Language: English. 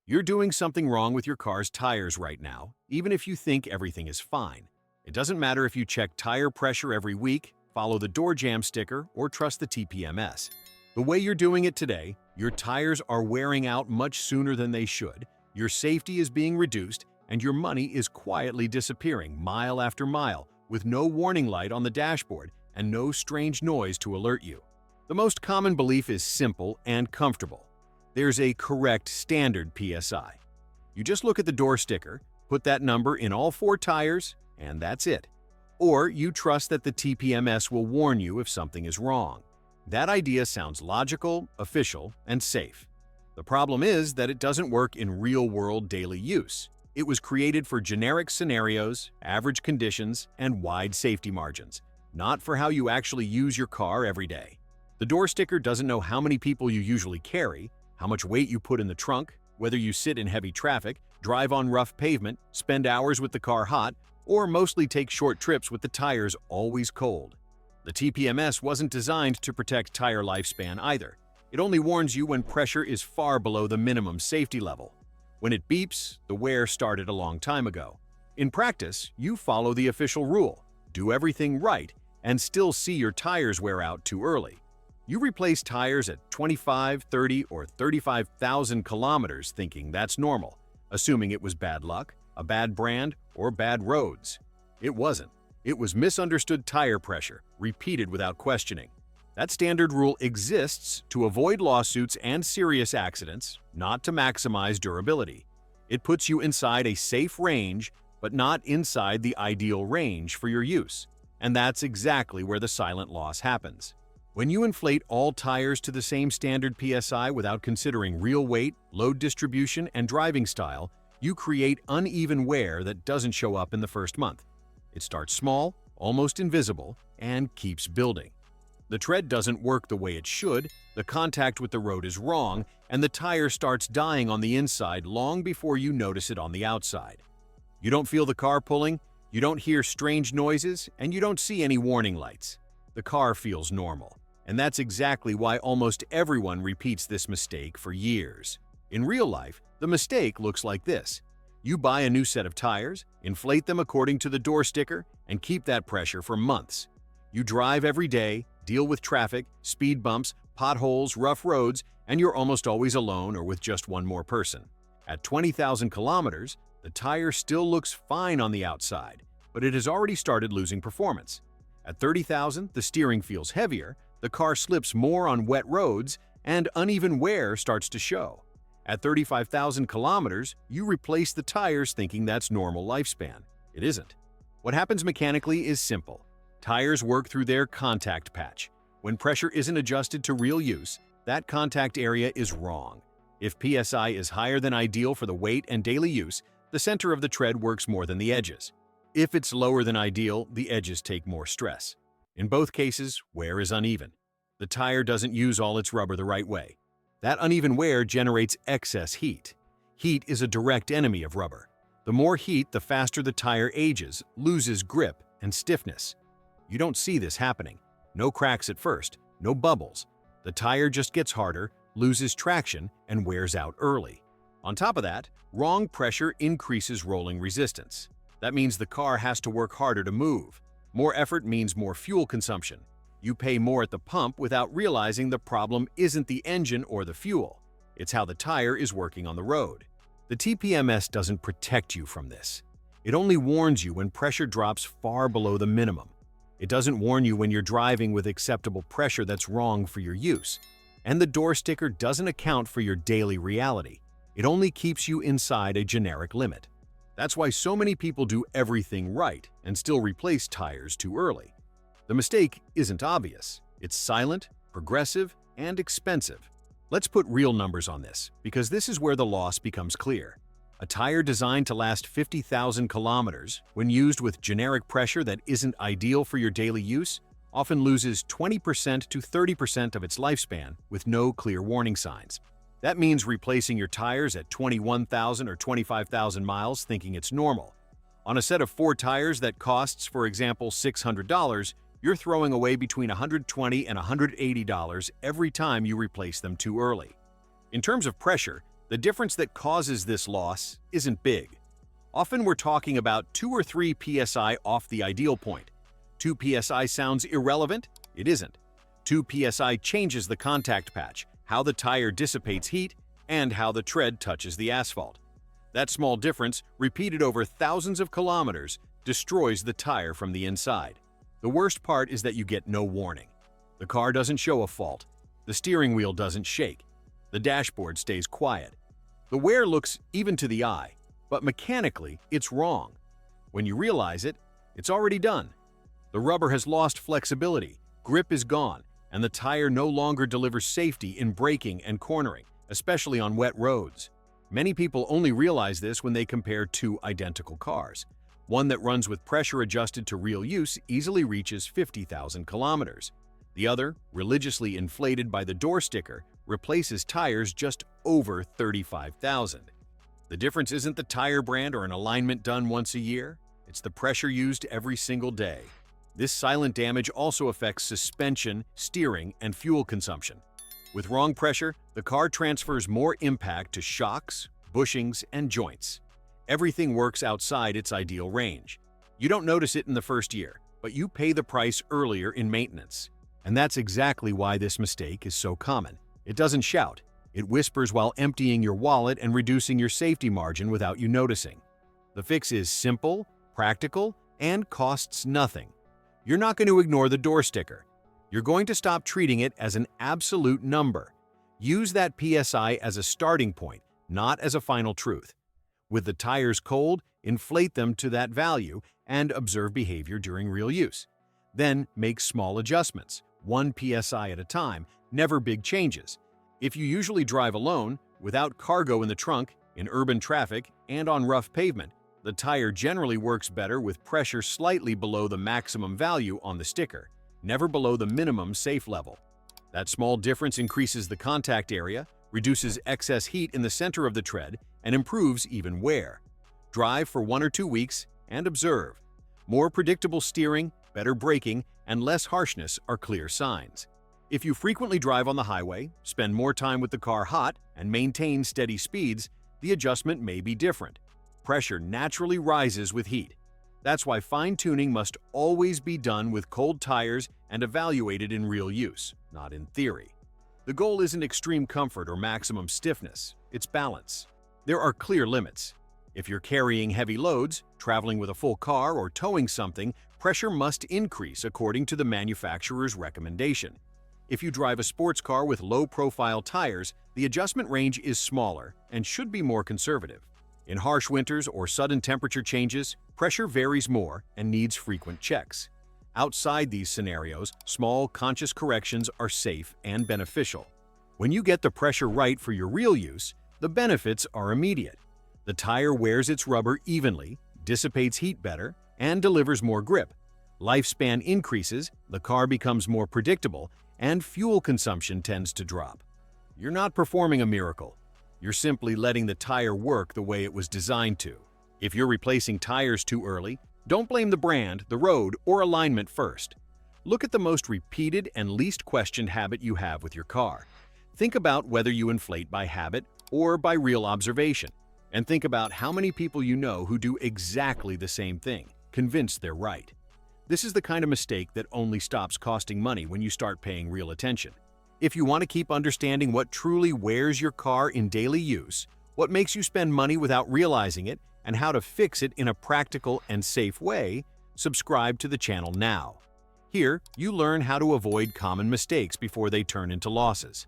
You're doing something wrong with your car's tires right now, even if you think everything is fine. It doesn't matter if you check tire pressure every week, follow the door jam sticker, or trust the TPMS. The way you're doing it today, your tires are wearing out much sooner than they should, your safety is being reduced, and your money is quietly disappearing mile after mile with no warning light on the dashboard and no strange noise to alert you. The most common belief is simple and comfortable. There's a correct standard PSI. You just look at the door sticker, put that number in all 4 tires, and that's it. Or you trust that the TPMS will warn you if something is wrong. That idea sounds logical, official, and safe. The problem is that it doesn't work in real-world daily use. It was created for generic scenarios, average conditions, and wide safety margins, not for how you actually use your car every day. The door sticker doesn't know how many people you usually carry, how much weight you put in the trunk, whether you sit in heavy traffic, drive on rough pavement, spend hours with the car hot, or mostly take short trips with the tires always cold. The TPMS wasn't designed to protect tire lifespan either. It only warns you when pressure is far below the minimum safety level. When it beeps, the wear started a long time ago. In practice, you follow the official rule, do everything right, and still see your tires wear out too early. You replace tires at 25, 30, or 35,000 kilometers thinking that's normal, assuming it was bad luck, a bad brand, or bad roads. It wasn't. It was misunderstood tire pressure, repeated without questioning. That standard rule exists to avoid lawsuits and serious accidents, not to maximize durability. It puts you inside a safe range, but not inside the ideal range for your use. And that's exactly where the silent loss happens. When you inflate all tires to the same standard PSI without considering real weight, load distribution, and driving style, you create uneven wear that doesn't show up in the first month. It starts small, almost invisible, and keeps building. The tread doesn't work the way it should, the contact with the road is wrong, and the tire starts dying on the inside long before you notice it on the outside. You don't feel the car pulling, you don't hear strange noises, and you don't see any warning lights. The car feels normal. And that's exactly why almost everyone repeats this mistake for years. In real life, the mistake looks like this. You buy a new set of tires, inflate them according to the door sticker, and keep that pressure for months. You drive every day, deal with traffic, speed bumps, potholes, rough roads, and you're almost always alone or with just one more person. At 20,000 kilometers, the tire still looks fine on the outside, but it has already started losing performance. At 30,000, the steering feels heavier, the car slips more on wet roads, and uneven wear starts to show. At 35,000 kilometers, you replace the tires thinking that's normal lifespan. It isn't. What happens mechanically is simple. Tires work through their contact patch. When pressure isn't adjusted to real use, that contact area is wrong. If PSI is higher than ideal for the weight and daily use, the center of the tread works more than the edges. If it's lower than ideal, the edges take more stress. In both cases, wear is uneven. The tire doesn't use all its rubber the right way. That uneven wear generates excess heat. Heat is a direct enemy of rubber. The more heat, the faster the tire ages, loses grip and stiffness. You don't see this happening. No cracks at first, no bubbles. The tire just gets harder, loses traction, and wears out early. On top of that, wrong pressure increases rolling resistance. That means the car has to work harder to move. More effort means more fuel consumption. You pay more at the pump without realizing the problem isn't the engine or the fuel. It's how the tire is working on the road. The TPMS doesn't protect you from this. It only warns you when pressure drops far below the minimum. It doesn't warn you when you're driving with acceptable pressure that's wrong for your use. And the door sticker doesn't account for your daily reality. It only keeps you inside a generic limit. That's why so many people do everything right and still replace tires too early. The mistake isn't obvious. It's silent, progressive, and expensive. Let's put real numbers on this, because this is where the loss becomes clear. A tire designed to last 50,000 kilometers, when used with generic pressure that isn't ideal for your daily use, often loses 20% to 30% of its lifespan with no clear warning signs. That means replacing your tires at 21,000 or 25,000 miles thinking it's normal. On a set of 4 tires that costs, for example, $600, you're throwing away between $120 and $180 every time you replace them too early. In terms of pressure, The difference that causes this loss isn't big. Often we're talking about 2 or 3 psi off the ideal point. 2 psi sounds irrelevant? It isn't. 2 psi changes the contact patch, how the tire dissipates heat, and how the tread touches the asphalt. That small difference, repeated over thousands of kilometers, destroys the tire from the inside. The worst part is that you get no warning. The car doesn't show a fault. The steering wheel doesn't shake. The dashboard stays quiet. The wear looks even to the eye, but mechanically, it's wrong. When you realize it, it's already done. The rubber has lost flexibility, grip is gone, and the tire no longer delivers safety in braking and cornering, especially on wet roads. Many people only realize this when they compare two identical cars. One that runs with pressure adjusted to real use easily reaches 50,000 kilometers. The other, religiously inflated by the door sticker, replaces tires just over 35,000. The difference isn't the tire brand or an alignment done once a year. It's the pressure used every single day. This silent damage also affects suspension, steering, and fuel consumption. With wrong pressure, the car transfers more impact to shocks, bushings, and joints. Everything works outside its ideal range. You don't notice it in the first year, but you pay the price earlier in maintenance. And that's exactly why this mistake is so common. It doesn't shout. It whispers while emptying your wallet and reducing your safety margin without you noticing. The fix is simple, practical, and costs nothing. You're not going to ignore the door sticker. You're going to stop treating it as an absolute number. Use that PSI as a starting point, not as a final truth. With the tires cold, inflate them to that value and observe behavior during real use. Then make small adjustments, 1 PSI at a time, never big changes. If you usually drive alone, without cargo in the trunk, in urban traffic, and on rough pavement, the tire generally works better with pressure slightly below the maximum value on the sticker, never below the minimum safe level. That small difference increases the contact area, reduces excess heat in the center of the tread, and improves even wear. Drive for 1 or 2 weeks and observe. More predictable steering, better braking, and less harshness are clear signs. If you frequently drive on the highway, spend more time with the car hot, and maintain steady speeds, the adjustment may be different. Pressure naturally rises with heat. That's why fine-tuning must always be done with cold tires and evaluated in real use, not in theory. The goal isn't extreme comfort or maximum stiffness, it's balance. There are clear limits. If you're carrying heavy loads, traveling with a full car, or towing something, pressure must increase according to the manufacturer's recommendation. If you drive a sports car with low-profile tires, the adjustment range is smaller and should be more conservative. In harsh winters or sudden temperature changes, pressure varies more and needs frequent checks. Outside these scenarios, small, conscious corrections are safe and beneficial. When you get the pressure right for your real use, the benefits are immediate. The tire wears its rubber evenly, dissipates heat better, and delivers more grip. Lifespan increases, the car becomes more predictable, and fuel consumption tends to drop. You're not performing a miracle. You're simply letting the tire work the way it was designed to. If you're replacing tires too early, don't blame the brand, the road, or alignment first. Look at the most repeated and least questioned habit you have with your car. Think about whether you inflate by habit or by real observation. And think about how many people you know who do exactly the same thing, convinced they're right. This is the kind of mistake that only stops costing money when you start paying real attention. If you want to keep understanding what truly wears your car in daily use, what makes you spend money without realizing it, and how to fix it in a practical and safe way, subscribe to the channel now. Here, you learn how to avoid common mistakes before they turn into losses.